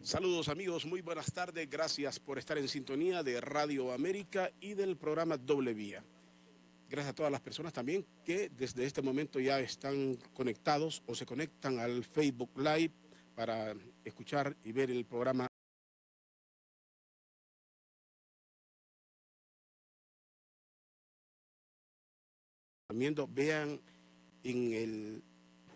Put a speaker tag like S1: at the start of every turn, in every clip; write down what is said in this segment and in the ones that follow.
S1: Saludos amigos, muy buenas tardes, gracias por estar en sintonía de Radio América y del programa Doble Vía. Gracias a todas las personas también que desde este momento ya están conectados o se conectan al Facebook Live para escuchar y ver el programa. Vean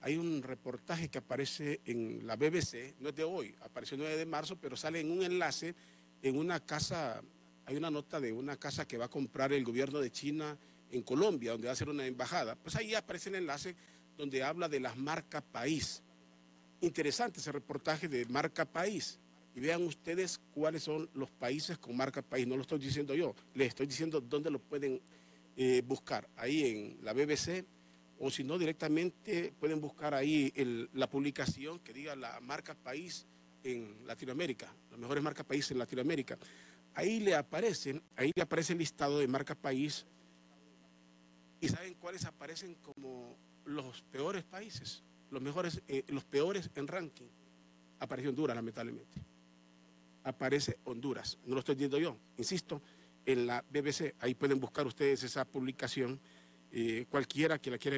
S1: hay un reportaje que aparece en la BBC, no es de hoy, apareció el 9 de marzo, pero sale en un enlace en una casa, hay una nota de una casa que va a comprar el gobierno de China en Colombia, donde va a hacer una embajada. Pues ahí aparece el enlace donde habla de las marcas país. Interesante ese reportaje de marca país. Y vean ustedes cuáles son los países con marca país. No lo estoy diciendo yo, les estoy diciendo dónde lo pueden buscar. Ahí en la BBC, o si no directamente pueden buscar ahí la publicación que diga la marca país en Latinoamérica, las mejores marcas país en Latinoamérica. Ahí le aparece el listado de marcas país y ¿saben cuáles aparecen como los peores países? Los peores en ranking. Aparece Honduras, lamentablemente. Aparece Honduras, no lo estoy diciendo yo, insisto, en la BBC, ahí pueden buscar ustedes esa publicación, cualquiera que la quiera.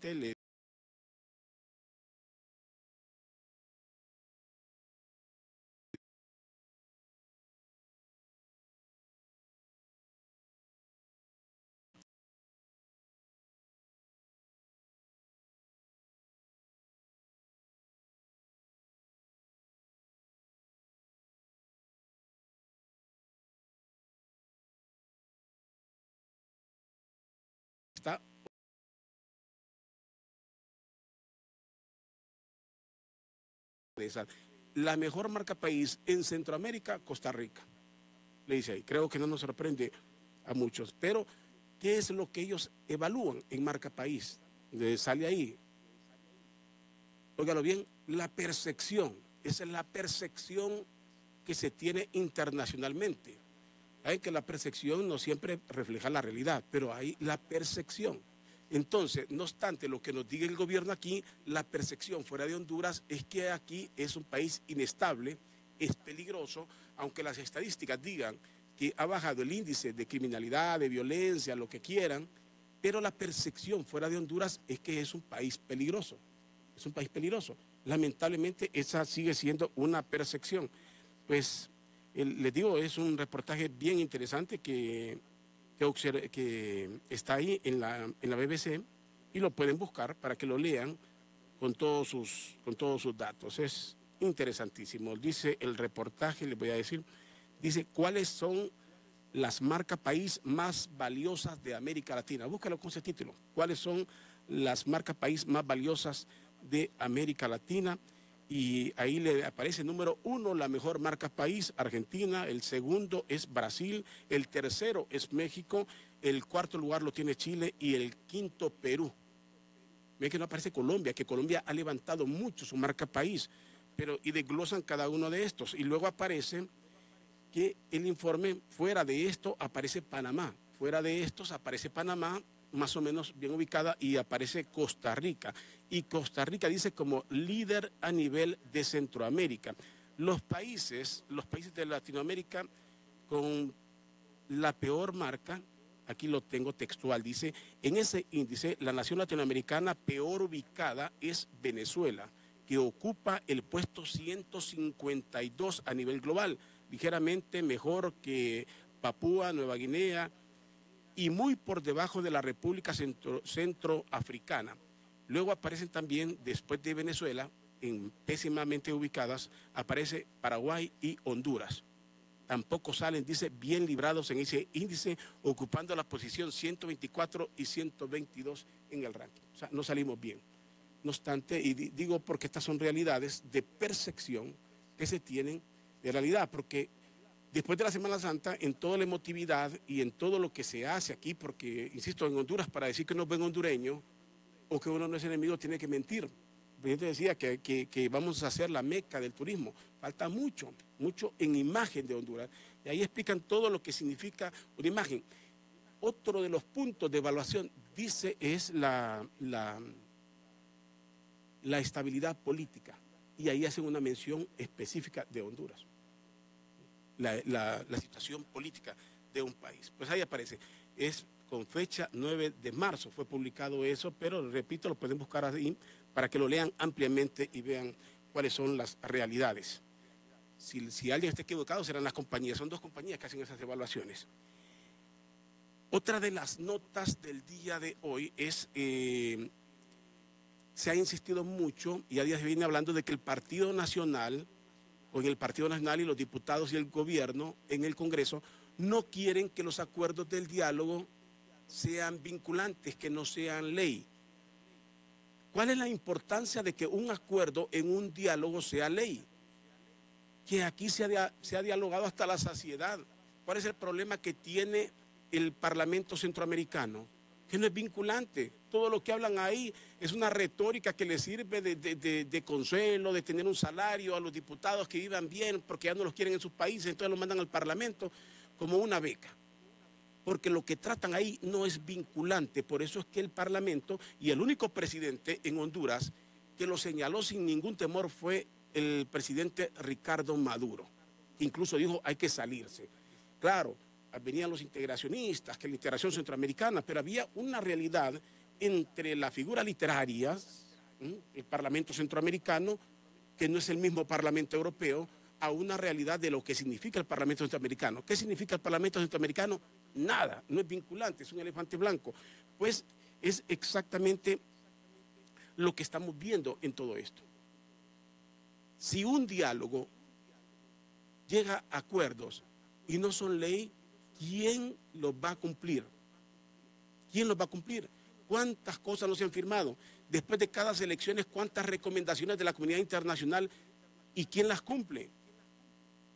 S1: Tele. Está la mejor marca país en Centroamérica, Costa Rica. Le dice ahí, creo que no nos sorprende a muchos, pero ¿qué es lo que ellos evalúan en marca país? Sale ahí, óigalo bien, la percepción, esa es la percepción que se tiene internacionalmente. Hay que la percepción no siempre refleja la realidad, pero hay la percepción. Entonces, no obstante lo que nos diga el gobierno aquí, la percepción fuera de Honduras es que aquí es un país inestable, es peligroso, aunque las estadísticas digan que ha bajado el índice de criminalidad, de violencia, lo que quieran, pero la percepción fuera de Honduras es que es un país peligroso, es un país peligroso. Lamentablemente esa sigue siendo una percepción. Pues les digo, es un reportaje bien interesante que está ahí en la BBC y lo pueden buscar para que lo lean con todos sus datos. Es interesantísimo. Dice el reportaje, les voy a decir, dice cuáles son las marcas país más valiosas de América Latina. Búscalo con ese título. ¿Cuáles son las marcas país más valiosas de América Latina? Y ahí le aparece número 1, la mejor marca país, Argentina, el segundo es Brasil, el tercero es México, el cuarto lugar lo tiene Chile y el quinto Perú. Ven que no aparece Colombia, que Colombia ha levantado mucho su marca país, y desglosan cada uno de estos. Y luego aparece que el informe, fuera de esto aparece Panamá, fuera de estos aparece Panamá, más o menos bien ubicada, y aparece Costa Rica. Y Costa Rica dice como líder a nivel de Centroamérica. Los países de Latinoamérica con la peor marca, aquí lo tengo textual, dice, en ese índice la nación latinoamericana peor ubicada es Venezuela, que ocupa el puesto 152 a nivel global, ligeramente mejor que Papúa Nueva Guinea y muy por debajo de la República Centroafricana. Luego aparecen también, después de Venezuela, pésimamente ubicadas, aparece Paraguay y Honduras. Tampoco salen, dice, bien librados en ese índice, ocupando la posición 124 y 122 en el ranking. O sea, no salimos bien. No obstante, y digo porque estas son realidades de percepción que se tienen de realidad, porque después de la Semana Santa, en toda la emotividad y en todo lo que se hace aquí, porque, insisto, en Honduras, para decir que no es buen hondureño o que uno no es enemigo, tiene que mentir. El presidente decía que vamos a hacer la meca del turismo. Falta mucho en imagen de Honduras. Y ahí explican todo lo que significa una imagen. Otro de los puntos de evaluación, dice, es la estabilidad política. Y ahí hacen una mención específica de Honduras, la situación política de un país. Pues ahí aparece, es con fecha 9 de marzo fue publicado eso, pero repito, lo pueden buscar ahí para que lo lean ampliamente y vean cuáles son las realidades. Si alguien está equivocado, serán las compañías, son 2 compañías que hacen esas evaluaciones. Otra de las notas del día de hoy es, se ha insistido mucho, y a día se viene hablando de que el Partido Nacional, o en el Partido Nacional y los diputados y el gobierno en el Congreso, no quieren que los acuerdos del diálogo sean vinculantes, que no sean ley. ¿Cuál es la importancia de que un acuerdo en un diálogo sea ley? Que aquí se ha dialogado hasta la saciedad. ¿Cuál es el problema que tiene el Parlamento Centroamericano? Que no es vinculante. Todo lo que hablan ahí es una retórica que les sirve de consuelo, de tener un salario a los diputados que vivan bien porque ya no los quieren en sus países, entonces los mandan al Parlamento como una beca. Porque lo que tratan ahí no es vinculante. Por eso es que el Parlamento y el único presidente en Honduras que lo señaló sin ningún temor fue el presidente Ricardo Maduro, que incluso dijo hay que salirse. Claro, venían los integracionistas, que la integración centroamericana, pero había una realidad entre la figura literaria, el Parlamento Centroamericano, que no es el mismo Parlamento Europeo, a una realidad de lo que significa el Parlamento Centroamericano. ¿Qué significa el Parlamento Centroamericano? Nada, no es vinculante, es un elefante blanco. Pues es exactamente lo que estamos viendo en todo esto. Si un diálogo llega a acuerdos y no son ley, ¿quién los va a cumplir? ¿Quién los va a cumplir? ¿Cuántas cosas no se han firmado? Después de cada elecciones, ¿cuántas recomendaciones de la comunidad internacional y quién las cumple?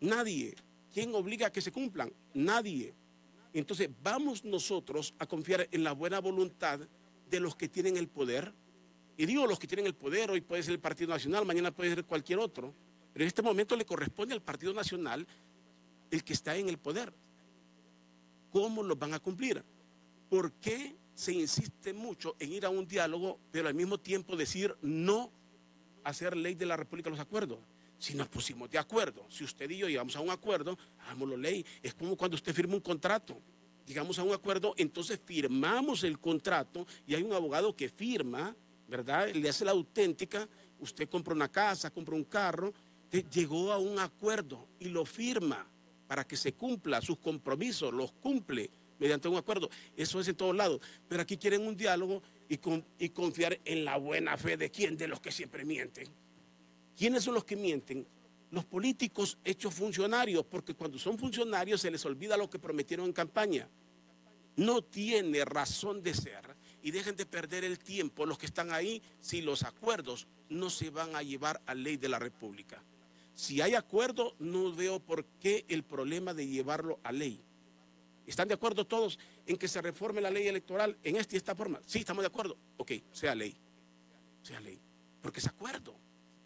S1: Nadie. ¿Quién obliga a que se cumplan? Nadie. Entonces, ¿vamos nosotros a confiar en la buena voluntad de los que tienen el poder? Y digo los que tienen el poder, hoy puede ser el Partido Nacional, mañana puede ser cualquier otro, pero en este momento le corresponde al Partido Nacional el que está en el poder. ¿Cómo los van a cumplir? ¿Por qué se insiste mucho en ir a un diálogo, pero al mismo tiempo decir no a hacer ley de la República los acuerdos? Si nos pusimos de acuerdo, si usted y yo llegamos a un acuerdo, hagámoslo ley. Es como cuando usted firma un contrato. Llegamos a un acuerdo, entonces firmamos el contrato y hay un abogado que firma, ¿verdad? Le hace la auténtica, usted compra una casa, compra un carro, llegó a un acuerdo y lo firma para que se cumpla sus compromisos, los cumple mediante un acuerdo. Eso es en todos lados. Pero aquí quieren un diálogo y confiar en la buena fe de quién, de los que siempre mienten. ¿Quiénes son los que mienten? Los políticos hechos funcionarios, porque cuando son funcionarios se les olvida lo que prometieron en campaña. No tiene razón de ser y dejen de perder el tiempo los que están ahí si los acuerdos no se van a llevar a ley de la República. Si hay acuerdo, no veo por qué el problema de llevarlo a ley. ¿Están de acuerdo todos en que se reforme la ley electoral en esta y esta forma? Sí, estamos de acuerdo. Ok, sea ley. Sea ley. Porque es acuerdo.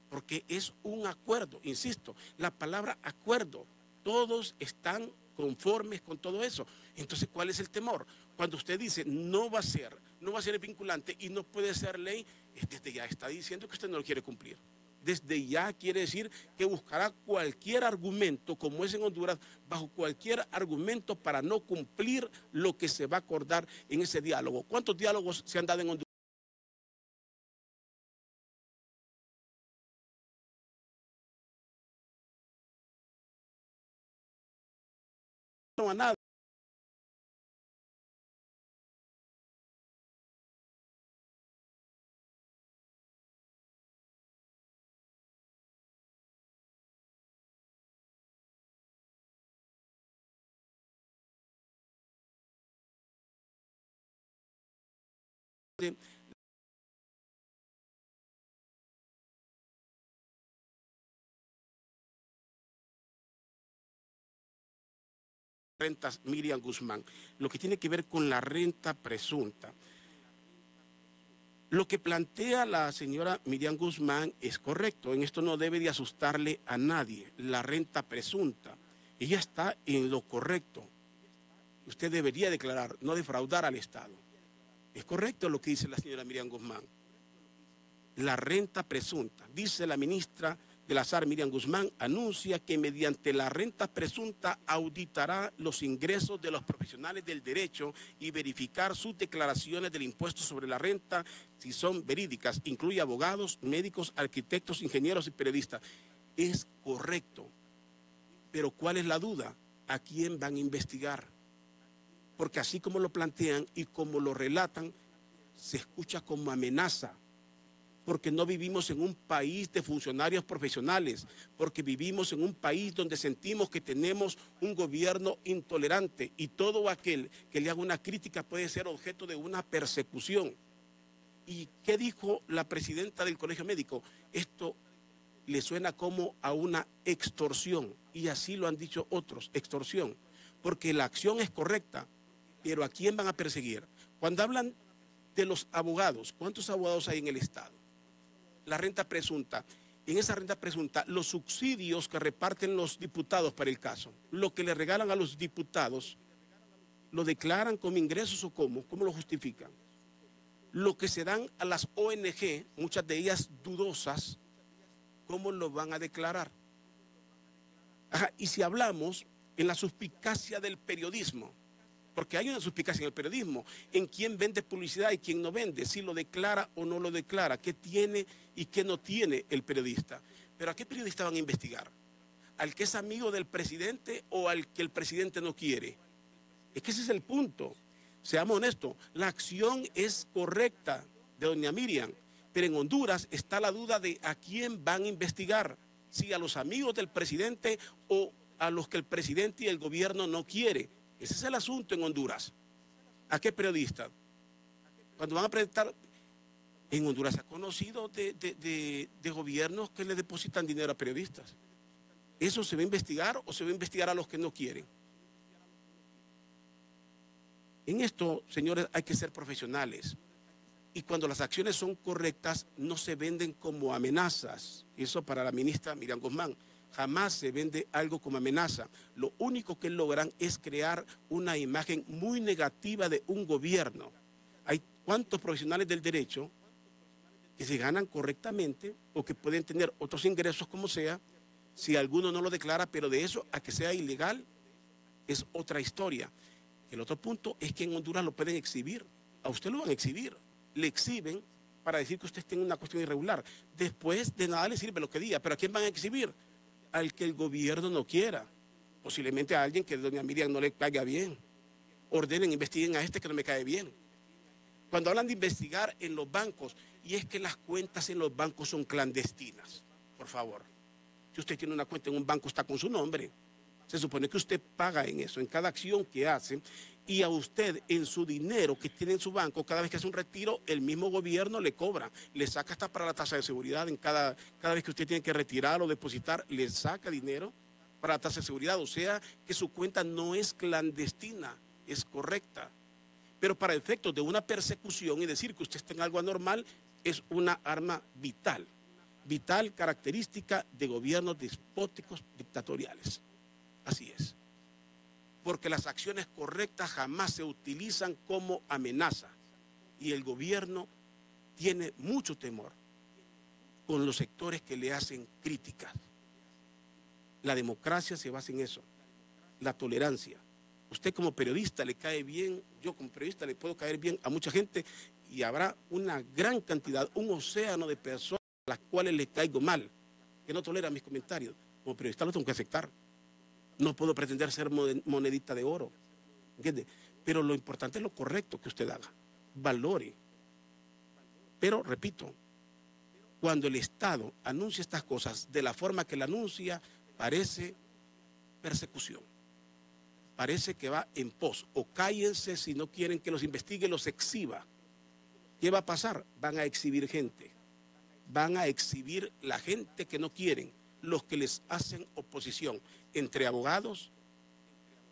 S1: Porque es un acuerdo. Insisto, la palabra acuerdo. Todos están conformes con todo eso. Entonces, ¿cuál es el temor? Cuando usted dice no va a ser vinculante y no puede ser ley, desde ya está diciendo que usted no lo quiere cumplir. Desde ya quiere decir que buscará cualquier argumento, como es en Honduras, bajo cualquier argumento para no cumplir lo que se va a acordar en ese diálogo. ¿Cuántos diálogos se han dado en Honduras? No a nada. Rentas Miriam Guzmán, lo que tiene que ver con la renta presunta. Lo que plantea la señora Miriam Guzmán es correcto, en esto no debe de asustarle a nadie, la renta presunta. Ella está en lo correcto. Usted debería declarar, no defraudar al Estado. Es correcto lo que dice la señora Miriam Guzmán. la renta presunta. Dice la ministra de la SAR, Miriam Guzmán, anuncia que mediante la renta presunta auditará los ingresos de los profesionales del derecho y verificar sus declaraciones del impuesto sobre la renta, si son verídicas. Incluye abogados, médicos, arquitectos, ingenieros y periodistas. Es correcto, pero ¿cuál es la duda? ¿A quién van a investigar? Porque así como lo plantean y como lo relatan, se escucha como amenaza. Porque no vivimos en un país de funcionarios profesionales, porque vivimos en un país donde sentimos que tenemos un gobierno intolerante y todo aquel que le haga una crítica puede ser objeto de una persecución. ¿Y qué dijo la presidenta del Colegio Médico? Esto le suena como a una extorsión, y así lo han dicho otros, extorsión, porque la acción es correcta, pero ¿a quién van a perseguir? Cuando hablan de los abogados, ¿cuántos abogados hay en el Estado? La renta presunta. En esa renta presunta, los subsidios que reparten los diputados para el caso, lo que le regalan a los diputados, ¿lo declaran como ingresos o cómo? ¿Cómo lo justifican? Lo que se dan a las ONG, muchas de ellas dudosas, ¿cómo lo van a declarar? Ajá, y si hablamos en la suspicacia del periodismo, porque hay una suspicacia en el periodismo, en quién vende publicidad y quién no vende, si lo declara o no lo declara, qué tiene y qué no tiene el periodista. Pero ¿a qué periodista van a investigar? ¿Al que es amigo del presidente o al que el presidente no quiere? Es que ese es el punto. Seamos honestos, la acción es correcta de doña Miriam, pero en Honduras está la duda de a quién van a investigar, si a los amigos del presidente o a los que el presidente y el gobierno no quiere. Ese es el asunto en Honduras. ¿A qué periodista? Cuando van a presentar, en Honduras se ha conocido de gobiernos que le depositan dinero a periodistas. ¿Eso se va a investigar o se va a investigar a los que no quieren? En esto, señores, hay que ser profesionales. Y cuando las acciones son correctas, no se venden como amenazas. Eso para la ministra Miriam Guzmán. Jamás se vende algo como amenaza. Lo único que logran es crear una imagen muy negativa de un gobierno. Hay cuantos profesionales del derecho que se ganan correctamente o que pueden tener otros ingresos como sea, si alguno no lo declara, pero de eso a que sea ilegal es otra historia. El otro punto es que en Honduras lo pueden exhibir. A usted lo van a exhibir. Le exhiben para decir que usted tiene una cuestión irregular. Después de nada le sirve lo que diga, pero ¿a quién van a exhibir? Al que el gobierno no quiera, posiblemente a alguien que doña Miriam no le caiga bien. Ordenen, investiguen a este que no me cae bien. Cuando hablan de investigar en los bancos, y es que las cuentas en los bancos son clandestinas, por favor. Si usted tiene una cuenta en un banco, está con su nombre. Se supone que usted paga en eso, en cada acción que hace, y a usted en su dinero que tiene en su banco, cada vez que hace un retiro, el mismo gobierno le cobra, le saca hasta para la tasa de seguridad, en cada vez que usted tiene que retirar o depositar, le saca dinero para la tasa de seguridad, o sea que su cuenta no es clandestina, es correcta. Pero para efectos de una persecución y decir que usted está en algo anormal, es una arma vital, vital característica de gobiernos despóticos dictatoriales. Así es. Porque las acciones correctas jamás se utilizan como amenaza. Y el gobierno tiene mucho temor con los sectores que le hacen críticas. La democracia se basa en eso, la tolerancia. Usted como periodista le cae bien, yo como periodista le puedo caer bien a mucha gente y habrá una gran cantidad, un océano de personas a las cuales le caigo mal, que no toleran mis comentarios. Como periodista lo tengo que aceptar. No puedo pretender ser monedita de oro, ¿entiende? Pero lo importante es lo correcto que usted haga, valore. Pero, repito, cuando el Estado anuncia estas cosas de la forma que la anuncia, parece persecución. Parece que va en pos. O cállense si no quieren que los investigue, los exhiba. ¿Qué va a pasar? Van a exhibir gente. Van a exhibir la gente que no quieren, los que les hacen oposición, entre abogados,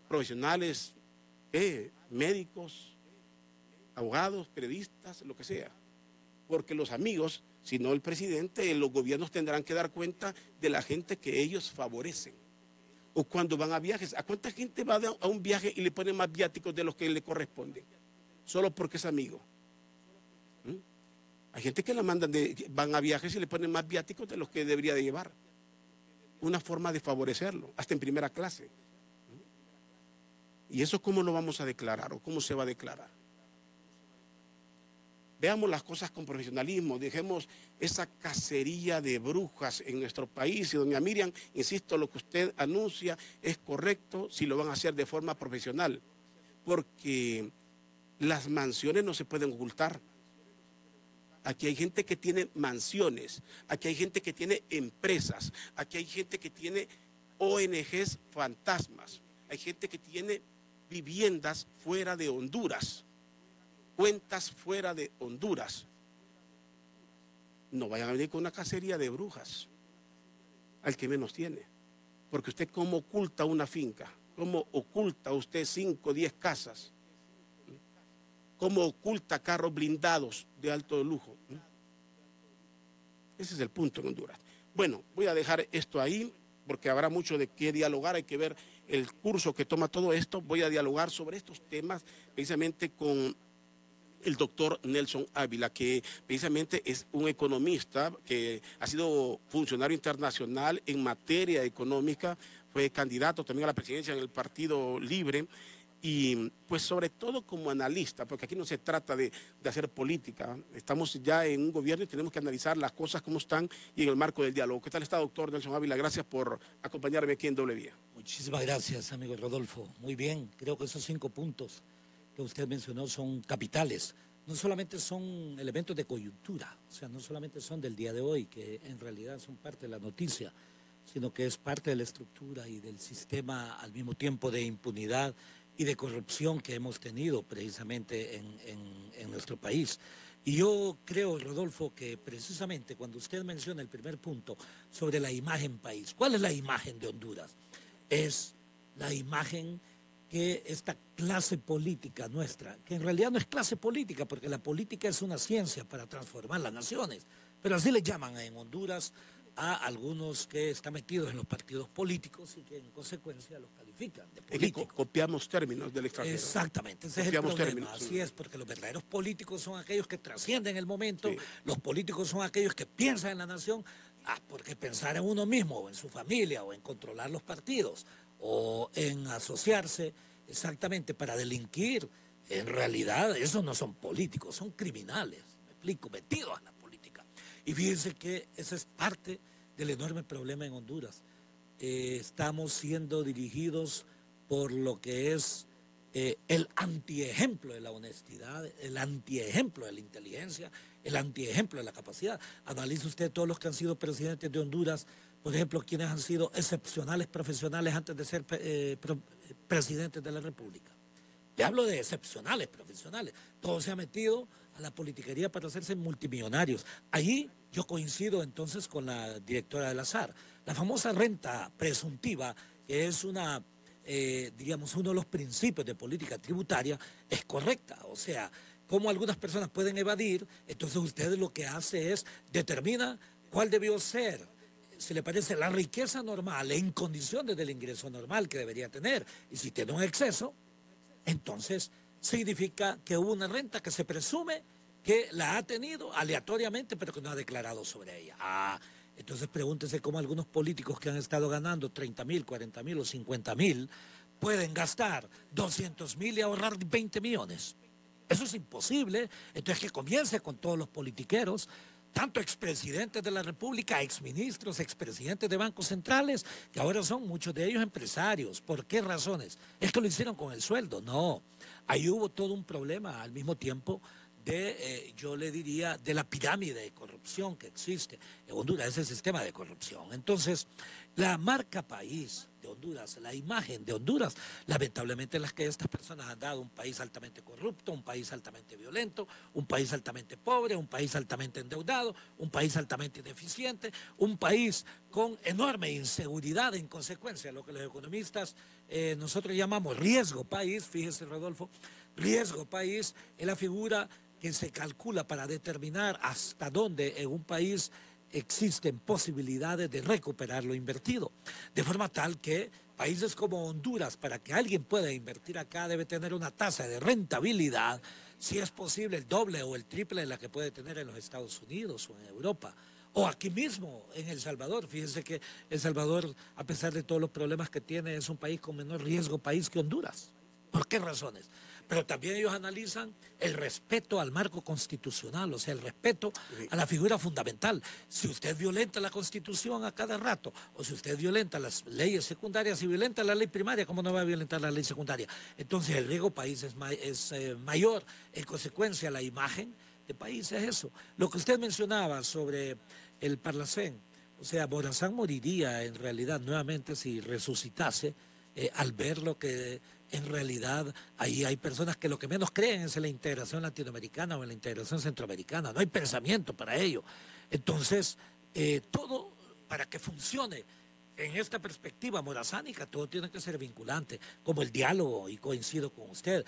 S1: profesionales, médicos, abogados, periodistas, lo que sea. Porque los amigos, si no el presidente, los gobiernos tendrán que dar cuenta de la gente que ellos favorecen. O cuando van a viajes, ¿a cuánta gente va a un viaje y le ponen más viáticos de los que le corresponden? Solo porque es amigo. Hay gente que la mandan, van a viajes y le ponen más viáticos de los que debería de llevar. Una forma de favorecerlo, hasta en primera clase. ¿Y eso cómo lo vamos a declarar o cómo se va a declarar? Veamos las cosas con profesionalismo, dejemos esa cacería de brujas en nuestro país. Y doña Miriam, insisto, lo que usted anuncia es correcto si lo van a hacer de forma profesional, porque las mansiones no se pueden ocultar. Aquí hay gente que tiene mansiones, aquí hay gente que tiene empresas, aquí hay gente que tiene ONGs fantasmas, hay gente que tiene viviendas fuera de Honduras, cuentas fuera de Honduras. No vayan a venir con una cacería de brujas al que menos tiene, porque usted cómo oculta una finca, cómo oculta usted 5 o 10 casas, cómo oculta carros blindados de alto lujo. Ese es el punto en Honduras. Bueno, voy a dejar esto ahí porque habrá mucho de qué dialogar, hay que ver el curso que toma todo esto. Voy a dialogar sobre estos temas precisamente con el doctor Nelson Ávila, que precisamente es un economista que ha sido funcionario internacional en materia económica, fue candidato también a la presidencia en el Partido Libre, y pues sobre todo como analista, porque aquí no se trata de hacer política, estamos ya en un gobierno y tenemos que analizar las cosas como están y en el marco del diálogo. ¿Qué tal está, doctor Nelson Ávila? Gracias por acompañarme aquí en Doble Vía.
S2: Muchísimas gracias, amigo Rodolfo. Muy bien, creo que esos 5 puntos que usted mencionó son capitales. No solamente son elementos de coyuntura, o sea, no solamente son del día de hoy, que en realidad son parte de la noticia, sino que es parte de la estructura y del sistema al mismo tiempo de impunidad y de corrupción que hemos tenido precisamente en nuestro país. Y yo creo, Rodolfo, que precisamente cuando usted menciona el primer punto sobre la imagen país, ¿cuál es la imagen de Honduras? Es la imagen que esta clase política nuestra, que en realidad no es clase política, porque la política es una ciencia para transformar las naciones, pero así le llaman en Honduras a algunos que están metidos en los partidos políticos y que en consecuencia los califican de políticos.
S1: Copiamos términos del extranjero.
S2: Exactamente, ese
S1: copiamos
S2: es el problema.
S1: Términos.
S2: Así es, porque los verdaderos políticos son aquellos que trascienden el momento, sí. Los políticos son aquellos que piensan en la nación, porque pensar en uno mismo o en su familia o en controlar los partidos o en asociarse exactamente para delinquir, en realidad esos no son políticos, son criminales, me explico, metidos a la política. Y fíjense que esa es parte del enorme problema en Honduras. Estamos siendo dirigidos por lo que es el antiejemplo de la honestidad, el antiejemplo de la inteligencia, el antiejemplo de la capacidad. Analice usted todos los que han sido presidentes de Honduras, por ejemplo, quienes han sido excepcionales profesionales antes de ser presidentes de la República. Le hablo de excepcionales profesionales. Todos se han metido a la politiquería para hacerse multimillonarios. Allí yo coincido entonces con la directora del Azar. La famosa renta presuntiva, que es una, digamos, uno de los principios de política tributaria, es correcta. O sea, como algunas personas pueden evadir, entonces usted lo que hace es determina cuál debió ser, si le parece, la riqueza normal en condiciones del ingreso normal que debería tener. Y si tiene un exceso, entonces significa que hubo una renta que se presume que la ha tenido aleatoriamente, pero que no ha declarado sobre ella. Entonces pregúntese cómo algunos políticos que han estado ganando 30,000, 40,000 o 50,000 pueden gastar 200,000 y ahorrar 20 millones. Eso es imposible. Entonces que comience con todos los politiqueros, tanto expresidentes de la República, exministros, expresidentes de bancos centrales, que ahora son muchos de ellos empresarios. ¿Por qué razones? ¿Es que lo hicieron con el sueldo? No. Ahí hubo todo un problema al mismo tiempo de, yo le diría, de la pirámide de corrupción que existe en Honduras, ese sistema de corrupción. Entonces, la marca país de Honduras, la imagen de Honduras, lamentablemente es la que estas personas han dado: un país altamente corrupto, un país altamente violento, un país altamente pobre, un país altamente endeudado, un país altamente ineficiente, un país con enorme inseguridad en consecuencia, lo que los economistas nosotros llamamos riesgo país. Fíjese, Rodolfo, riesgo país es la figura que se calcula para determinar hasta dónde en un país existen posibilidades de recuperar lo invertido. De forma tal que países como Honduras, para que alguien pueda invertir acá, debe tener una tasa de rentabilidad si es posible, el doble o el triple de la que puede tener en los Estados Unidos o en Europa. O aquí mismo, en El Salvador. Fíjense que El Salvador, a pesar de todos los problemas que tiene, es un país con menor riesgo país que Honduras. ¿Por qué razones? Pero también ellos analizan el respeto al marco constitucional, o sea, el respeto a la figura fundamental. Si usted violenta la Constitución a cada rato, o si usted violenta las leyes secundarias, si violenta la ley primaria, ¿cómo no va a violentar la ley secundaria? Entonces el riesgo país es mayor. En consecuencia, la imagen de país es eso. Lo que usted mencionaba sobre el Parlacén, o sea, Morazán moriría en realidad nuevamente si resucitase al ver lo que en realidad ahí hay personas que lo que menos creen es en la integración latinoamericana o en la integración centroamericana. No hay pensamiento para ello. Entonces, todo para que funcione en esta perspectiva morazánica, todo tiene que ser vinculante, como el diálogo, y coincido con usted.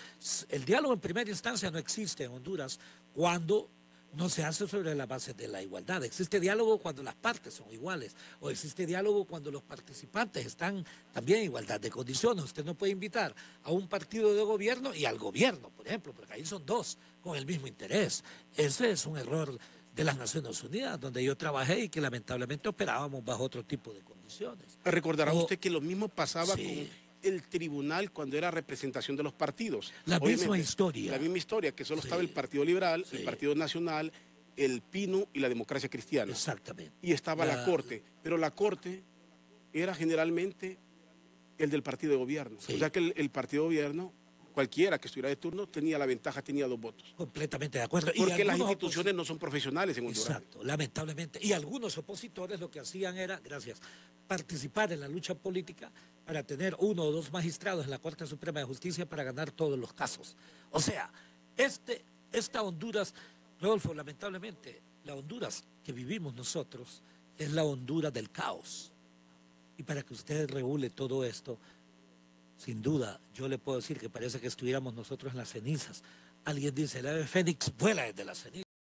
S2: El diálogo en primera instancia no existe en Honduras cuando no se hace sobre la base de la igualdad. Existe diálogo cuando las partes son iguales, o existe diálogo cuando los participantes están también en igualdad de condiciones. Usted no puede invitar a un partido de gobierno y al gobierno, por ejemplo, porque ahí son dos con el mismo interés. Ese es un error de las Naciones Unidas, donde yo trabajé y que lamentablemente operábamos bajo otro tipo de condiciones.
S1: Recordará usted que lo mismo pasaba con el tribunal cuando era representación de los partidos.
S2: La misma historia.
S1: La misma historia, que solo estaba el Partido Liberal, el Partido Nacional, el PINU y la Democracia Cristiana.
S2: Exactamente.
S1: Y estaba la Corte, pero la Corte era generalmente el del partido de gobierno. O sea que el partido de gobierno, cualquiera que estuviera de turno, tenía la ventaja, tenía 2 votos.
S2: Completamente de acuerdo.
S1: Porque las instituciones no son profesionales en Honduras.
S2: Exacto, lamentablemente. Y algunos opositores lo que hacían era, participar en la lucha política para tener 1 o 2 magistrados en la Corte Suprema de Justicia para ganar todos los casos. O sea, esta Honduras, Rodolfo, lamentablemente, la Honduras que vivimos nosotros es la Honduras del caos. Y para que usted regule todo esto, sin duda, yo le puedo decir que parece que estuviéramos nosotros en las cenizas. Alguien dice, el ave fénix vuela desde las cenizas.